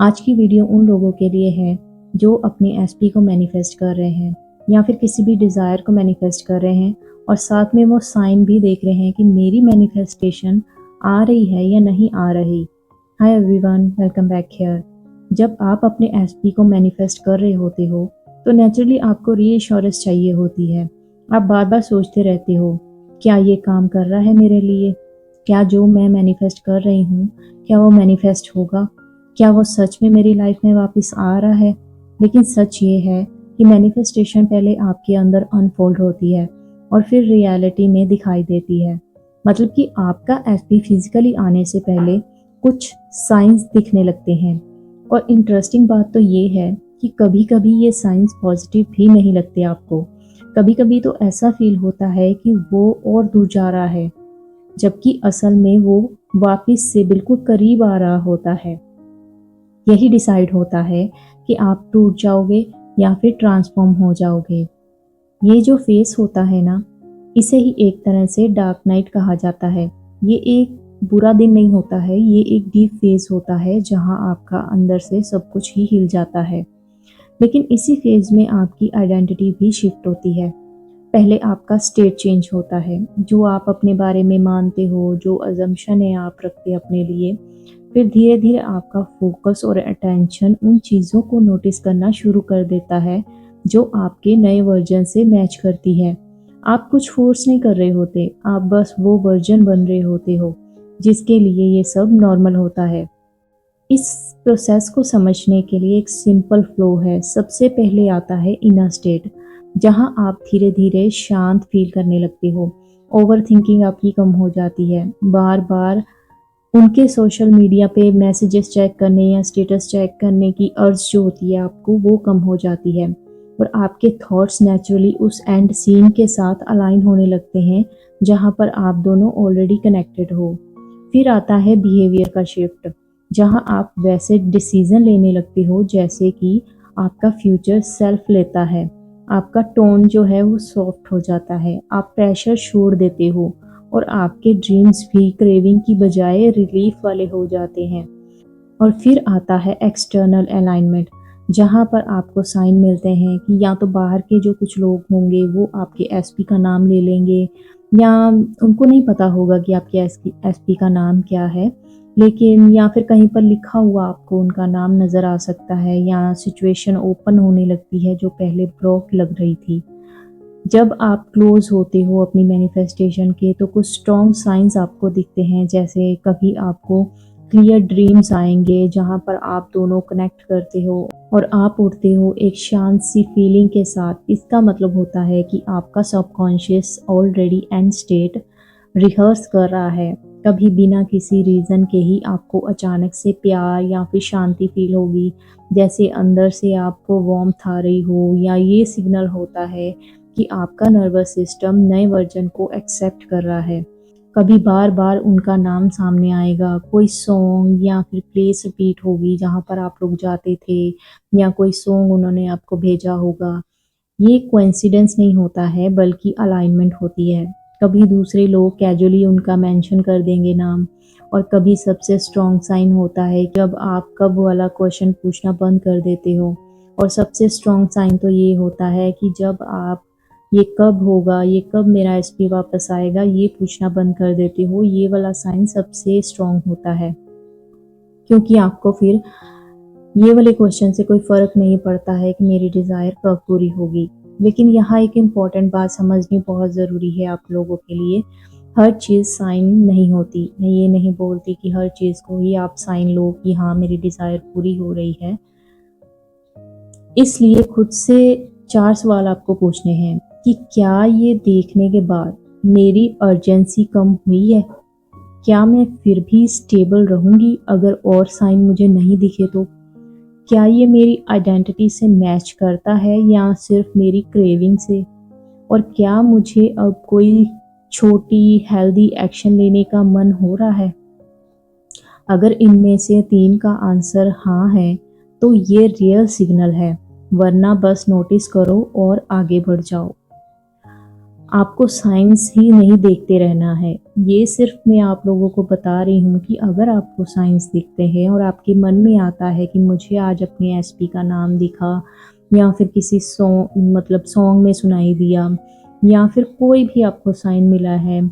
आज की वीडियो उन लोगों के लिए है जो अपने एसपी को मैनिफेस्ट कर रहे हैं या फिर किसी भी डिज़ायर को मैनिफेस्ट कर रहे हैं और साथ में वो साइन भी देख रहे हैं कि मेरी मैनिफेस्टेशन आ रही है या नहीं आ रही। Hi everyone, welcome back here. जब आप अपने एसपी को मैनिफेस्ट कर रहे होते हो तो नेचुरली आपको रीअश्योरेंस चाहिए होती है। आप बार बार सोचते रहते हो, क्या ये काम कर रहा है मेरे लिए? क्या जो मैं मैनिफेस्ट कर रही हूँ, क्या वो मैनिफेस्ट होगा? क्या वो सच में मेरी लाइफ में वापस आ रहा है? लेकिन सच ये है कि मैनिफेस्टेशन पहले आपके अंदर अनफोल्ड होती है और फिर रियलिटी में दिखाई देती है। मतलब कि आपका एसपी फिजिकली आने से पहले कुछ साइंस दिखने लगते हैं। और इंटरेस्टिंग बात तो ये है कि कभी कभी ये साइंस पॉजिटिव भी नहीं लगते आपको। कभी कभी तो ऐसा फील होता है कि वो और दूर जा रहा है, जबकि असल में वो वापस से बिल्कुल करीब आ रहा होता है। यही डिसाइड होता है कि आप टूट जाओगे या फिर ट्रांसफॉर्म हो जाओगे। ये जो फेस होता है ना, इसे ही एक तरह से डार्क नाइट कहा जाता है। ये एक बुरा दिन नहीं होता है, ये एक डीप फेज होता है जहां आपका अंदर से सब कुछ ही हिल जाता है। लेकिन इसी फेज में आपकी आइडेंटिटी भी शिफ्ट होती है। पहले आपका स्टेट चेंज होता है, जो आप अपने बारे में मानते हो, जो अजम्पशन है आप रखते अपने लिए। फिर धीरे धीरे आपका फोकस और अटेंशन उन चीज़ों को नोटिस करना शुरू कर देता है जो आपके नए वर्जन से मैच करती है। आप कुछ फोर्स नहीं कर रहे होते, आप बस वो वर्जन बन रहे होते हो जिसके लिए ये सब नॉर्मल होता है। इस प्रोसेस को समझने के लिए एक सिंपल फ्लो है। सबसे पहले आता है इनर स्टेट, जहां आप धीरे धीरे शांत फील करने लगते हो। ओवर थिंकिंग आपकी कम हो जाती है। बार बार उनके सोशल मीडिया पे मैसेजेस चेक करने या स्टेटस चेक करने की अर्ज जो होती है आपको, वो कम हो जाती है। और आपके थॉट्स नेचुरली उस एंड सीन के साथ अलाइन होने लगते हैं जहां पर आप दोनों ऑलरेडी कनेक्टेड हो। फिर आता है बिहेवियर का शिफ्ट, जहां आप वैसे डिसीजन लेने लगते हो जैसे कि आपका फ्यूचर सेल्फ लेता है। आपका टोन जो है वो सॉफ्ट हो जाता है, आप प्रेशर छोड़ देते हो और आपके ड्रीम्स भी क्रेविंग की बजाय रिलीफ वाले हो जाते हैं। और फिर आता है एक्सटर्नल अलाइनमेंट, जहाँ पर आपको साइन मिलते हैं कि या तो बाहर के जो कुछ लोग होंगे वो आपके एसपी का नाम ले लेंगे, या उनको नहीं पता होगा कि आपके एसपी का नाम क्या है, लेकिन या फिर कहीं पर लिखा हुआ आपको उनका नाम नज़र आ सकता है, या सिचुएशन ओपन होने लगती है जो पहले ब्लॉक लग रही थी। जब आप क्लोज होते हो अपनी मैनिफेस्टेशन के तो कुछ स्ट्रॉन्ग साइंस आपको दिखते हैं, जैसे कभी आपको क्लियर ड्रीम्स आएंगे जहां पर आप दोनों कनेक्ट करते हो और आप उड़ते हो एक शांत सी फीलिंग के साथ। इसका मतलब होता है कि आपका subconscious already and state rehearse कर रहा है। कभी बिना किसी रीज़न के ही आपको अचानक से प्यार या फिर शांति फील होगी, जैसे अंदर से आपको वार्मथ आ रही हो, या ये सिग्नल होता है कि आपका नर्वस सिस्टम नए वर्जन को एक्सेप्ट कर रहा है। कभी बार बार उनका नाम सामने आएगा, कोई सॉन्ग या फिर प्लेस रिपीट होगी जहाँ पर आप रुक जाते थे, या कोई सॉन्ग उन्होंने आपको भेजा होगा। ये कोइंसिडेंस नहीं होता है, बल्कि अलाइनमेंट होती है। कभी दूसरे लोग कैजुअली उनका मेंशन कर देंगे नाम, और कभी सबसे स्ट्रॉन्ग साइन होता है जब आप कब वाला क्वेश्चन पूछना बंद कर देते हो। और सबसे स्ट्रॉन्ग साइन तो ये होता है कि जब आप ये कब होगा, ये कब मेरा एसपी वापस आएगा, ये पूछना बंद कर देते हो। ये वाला साइन सबसे स्ट्रॉन्ग होता है, क्योंकि आपको फिर ये वाले क्वेश्चन से कोई फ़र्क नहीं पड़ता है कि मेरी डिज़ायर कब पूरी होगी। लेकिन यहाँ एक इम्पॉर्टेंट बात समझनी बहुत ज़रूरी है आप लोगों के लिए। हर चीज़ साइन नहीं होती। मैं ये नहीं बोलती कि हर चीज़ को ही आप साइन लो कि हाँ मेरी डिज़ायर पूरी हो रही है। इसलिए खुद से 4 सवाल आपको पूछने हैं कि क्या ये देखने के बाद मेरी अर्जेंसी कम हुई है? क्या मैं फिर भी स्टेबल रहूँगी अगर और साइन मुझे नहीं दिखे तो? क्या ये मेरी आइडेंटिटी से मैच करता है या सिर्फ मेरी क्रेविंग से? और क्या मुझे अब कोई छोटी हेल्दी एक्शन लेने का मन हो रहा है? अगर इनमें से 3 का आंसर हाँ है तो ये रियल सिग्नल है, वरना बस नोटिस करो और आगे बढ़ जाओ। आपको साइंस ही नहीं देखते रहना है। ये सिर्फ मैं आप लोगों को बता रही हूँ कि अगर आपको साइंस दिखते हैं और आपके मन में आता है कि मुझे आज अपने एसपी का नाम दिखा, या फिर किसी सॉन्ग में सुनाई दिया, या फिर कोई भी आपको साइन मिला है,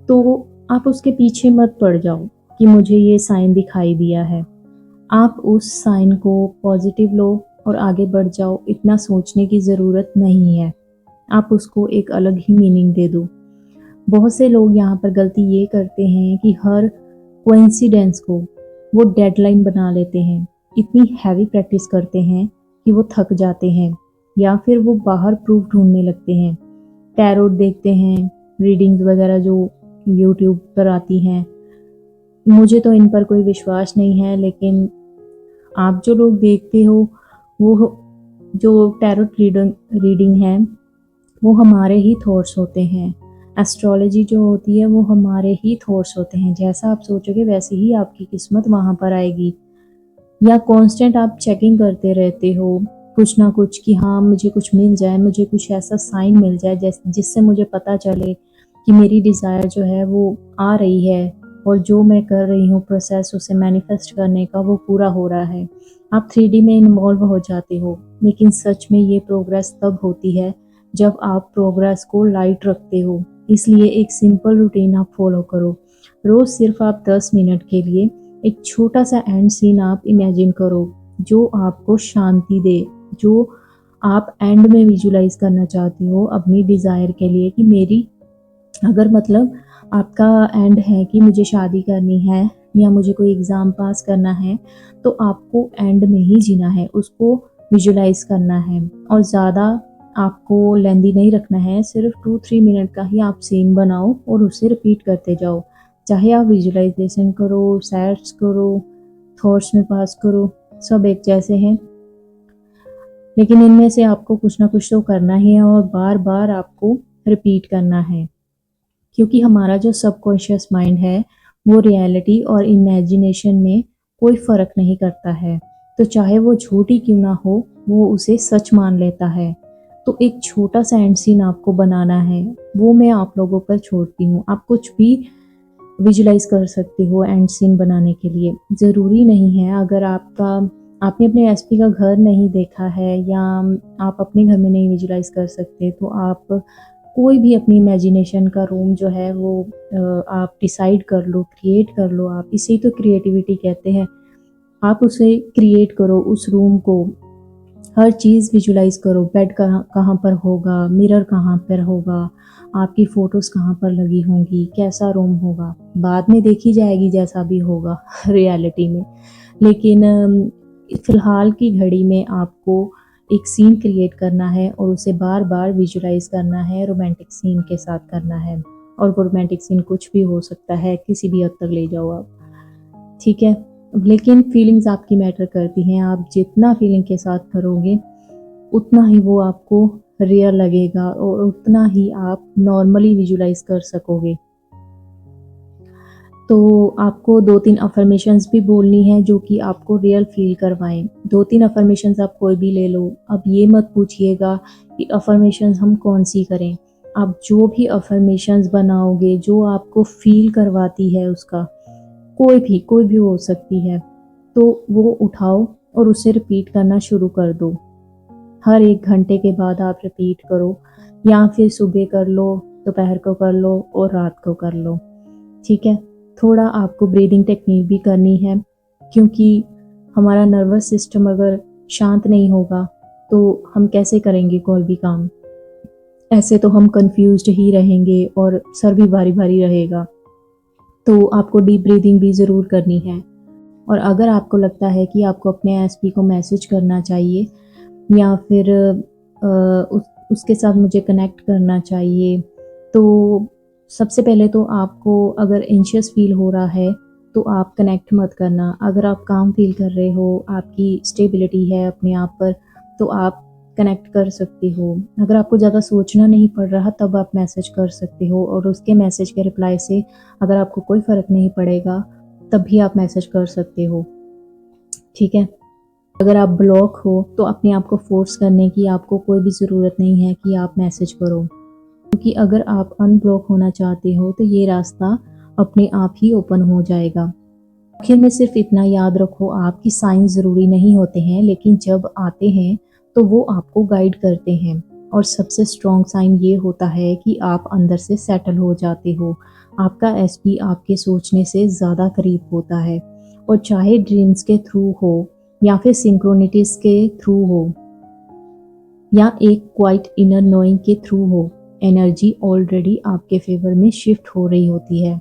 तो आप उसके पीछे मत पड़ जाओ कि मुझे ये साइन दिखाई दिया है। आप उस साइन को पॉजिटिव लो और आगे बढ़ जाओ। इतना सोचने की ज़रूरत नहीं है। आप उसको एक अलग ही मीनिंग दे दो। बहुत से लोग यहाँ पर गलती ये करते हैं कि हर कोइंसिडेंस को वो डेडलाइन बना लेते हैं। इतनी हैवी प्रैक्टिस करते हैं कि वो थक जाते हैं, या फिर वो बाहर प्रूफ ढूंढने लगते हैं। टैरोट देखते हैं, रीडिंग्स वगैरह जो यूट्यूब पर आती हैं। मुझे तो इन पर कोई विश्वास नहीं है, लेकिन आप जो लोग देखते हो, वो जो टैरोट रीडिंग है, वो हमारे ही थॉट्स होते हैं। एस्ट्रोलॉजी जो होती है वो हमारे ही थॉट्स होते हैं। जैसा आप सोचोगे वैसे ही आपकी किस्मत वहाँ पर आएगी। या कांस्टेंट आप चेकिंग करते रहते हो कुछ ना कुछ कि हाँ मुझे कुछ मिल जाए, मुझे कुछ ऐसा साइन मिल जाए जिससे मुझे पता चले कि मेरी डिज़ायर जो है वो आ रही है, और जो मैं कर रही हूँ प्रोसेस उसे मैनिफेस्ट करने का वो पूरा हो रहा है। आप 3D में इन्वॉल्व हो जाते हो, लेकिन सच में ये प्रोग्रेस तब होती है जब आप प्रोग्रेस को लाइट रखते हो। इसलिए एक सिंपल रूटीन आप फॉलो करो। रोज़ सिर्फ आप 10 मिनट के लिए एक छोटा सा एंड सीन आप इमेजिन करो जो आपको शांति दे, जो आप एंड में विजुलाइज करना चाहती हो अपनी डिज़ायर के लिए कि मेरी, अगर आपका एंड है कि मुझे शादी करनी है या मुझे कोई एग्ज़ाम पास करना है, तो आपको एंड में ही जीना है, उसको विजुलाइज करना है। और ज़्यादा आपको लेंदी नहीं रखना है, सिर्फ 2-3 मिनट का ही आप सीन बनाओ और उसे रिपीट करते जाओ। चाहे आप विजुलाइजेशन करो, सैट्स करो, थॉट्स में पास करो, सब एक जैसे हैं, लेकिन इनमें से आपको कुछ ना कुछ तो करना ही है और बार बार आपको रिपीट करना है। क्योंकि हमारा जो सबकॉन्शियस माइंड है वो रियलिटी और इमेजिनेशन में कोई फ़र्क नहीं करता है। तो चाहे वो झूठी क्यों ना हो, वो उसे सच मान लेता है। तो एक छोटा सा एंड सीन आपको बनाना है, वो मैं आप लोगों पर छोड़ती हूँ। आप कुछ भी विजुलाइज कर सकते हो एंड सीन बनाने के लिए। ज़रूरी नहीं है, अगर आपने अपने एसपी का घर नहीं देखा है या आप अपने घर में नहीं विजुलाइज कर सकते, तो आप कोई भी अपनी इमेजिनेशन का रूम जो है वो आप डिसाइड कर लो, क्रिएट कर लो। आप इसे तो क्रिएटिविटी कहते हैं। आप उसे क्रिएट करो, उस रूम को, हर चीज़ विजुलाइज करो। बेड कहाँ कहाँ पर होगा, मिरर कहाँ पर होगा, आपकी फ़ोटोज़ कहाँ पर लगी होंगी, कैसा रूम होगा, बाद में देखी जाएगी जैसा भी होगा रियलिटी में। लेकिन फ़िलहाल की घड़ी में आपको एक सीन क्रिएट करना है और उसे बार बार विजुलाइज करना है, रोमांटिक सीन के साथ करना है। और वो रोमांटिक सीन कुछ भी हो सकता है, किसी भी हद तक ले जाओ आप, ठीक है। लेकिन फीलिंग्स आपकी मैटर करती हैं। आप जितना फीलिंग के साथ करोगे उतना ही वो आपको रियल लगेगा और उतना ही आप नॉर्मली विजुलाइज कर सकोगे। तो आपको 2-3 अफ़र्मेशंस भी बोलनी है जो कि आपको रियल फ़ील करवाएँ। 2-3 अफ़र्मेशंस आप कोई भी ले लो। अब ये मत पूछिएगा कि अफ़र्मेशंस हम कौन-सी करें। आप जो भी अफ़र्मेशंस बनाओगे, जो आपको फ़ील करवाती है उसका, कोई भी हो सकती है, तो वो उठाओ और उसे रिपीट करना शुरू कर दो। हर 1 घंटे के बाद आप रिपीट करो, या फिर सुबह कर लो, दोपहर को कर लो और रात को कर लो, ठीक है। थोड़ा आपको ब्रीदिंग टेक्निक भी करनी है, क्योंकि हमारा नर्वस सिस्टम अगर शांत नहीं होगा तो हम कैसे करेंगे कोई भी काम। ऐसे तो हम कंफ्यूज्ड ही रहेंगे और सर भी भारी-भारी रहेगा। तो आपको डीप ब्रीदिंग भी ज़रूर करनी है। और अगर आपको लगता है कि आपको अपने एसपी को मैसेज करना चाहिए, या फिर उसके साथ मुझे कनेक्ट करना चाहिए, तो सबसे पहले तो आपको अगर एंशियस फ़ील हो रहा है तो आप कनेक्ट मत करना। अगर आप काम फ़ील कर रहे हो, आपकी स्टेबिलिटी है अपने आप पर, तो आप कनेक्ट कर सकते हो। अगर आपको ज़्यादा सोचना नहीं पड़ रहा तब आप मैसेज कर सकते हो, और उसके मैसेज के रिप्लाई से अगर आपको कोई फ़र्क नहीं पड़ेगा तब भी आप मैसेज कर सकते हो, ठीक है। अगर आप ब्लॉक हो तो अपने आप को फ़ोर्स करने की आपको कोई भी ज़रूरत नहीं है कि आप मैसेज करो। क्योंकि अगर आप अनब्लॉक होना चाहते हो तो ये रास्ता अपने आप ही ओपन हो जाएगा। आखिर में सिर्फ इतना याद रखो, आपकी साइन ज़रूरी नहीं होते हैं, लेकिन जब आते हैं तो वो आपको गाइड करते हैं। और सबसे स्ट्रॉन्ग साइन ये होता है कि आप अंदर से सेटल हो जाते हो। आपका एसपी आपके सोचने से ज़्यादा करीब होता है, और चाहे ड्रीम्स के थ्रू हो या फिर सिंक्रोनिटीज के थ्रू हो या एक क्वाइट इनर नोइंग के थ्रू हो, एनर्जी ऑलरेडी आपके फेवर में शिफ्ट हो रही होती है।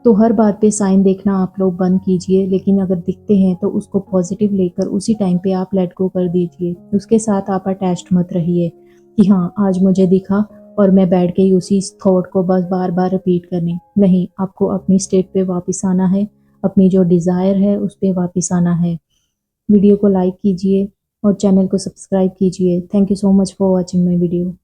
तो हर बात पे साइन देखना आप लोग बंद कीजिए, लेकिन अगर दिखते हैं तो उसको पॉजिटिव लेकर उसी टाइम पे आप लेट गो कर दीजिए। उसके साथ आप अटैच्ड मत रहिए कि हाँ आज मुझे दिखा और मैं बैठ के ही उसी थॉट को बस बार बार रिपीट करने। नहीं, आपको अपनी स्टेट पे वापस आना है, अपनी जो डिज़ायर है उस पे वापस आना है। वीडियो को लाइक कीजिए और चैनल को सब्सक्राइब कीजिए। Thank you so much for watching my video.